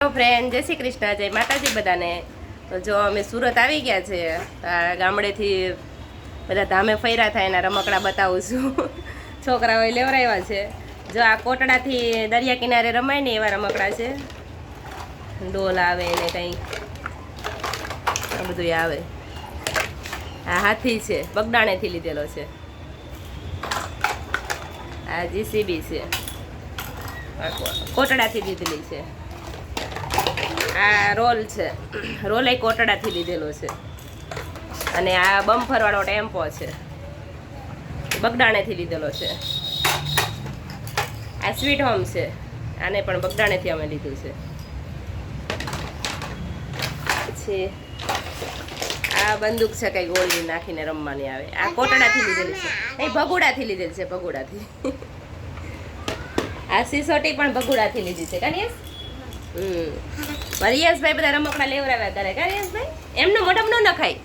Hello friend, જય શ્રી કૃષ્ણ, જય માતાજી બધાને. તો જો અમે સુરત આવી ગયા છે. ગામડેથી બધા ધામે ફર્યા થાય એના રમકડા બતાવું છું. છોકરાઓએ લેવરાવ્યા છે. જો આ કોટડાથી દરિયા કિનારે રમાય ને એવા રમકડા છે. ડોલ આવે ને કંઈ આ બધું આવે. આ હાથી છે, બગદાણેથી લીધેલો છે. આ જીસીબી છે, કોટડાથી લીધેલી છે. આ રોલ છે, રોલ એ કોટડાથી લીધેલો છે. અને આ બમ્ફર વાળો ટેમ્પો છે, બગદાણેથી લીધેલો છે. આ સ્વીટ હોમ છે, આને પણ બગદાણેથી અમે લીધું છે. પછી આ બંદૂક છે, કઈ ગોળી નાખીને રમવાની આવે. આ કોટડાથી લીધેલી છે, એ ભગુડાથી લીધેલી છે, ભગુડાથી. આ સિસોટી પણ ભગુડાથી લીધી છે. કાનિયસ યશભાઈ બધા રમકડા લેવરાવ્યા કરે. કાનિયશભાઈ એમનો મોઢમ ન નખાય.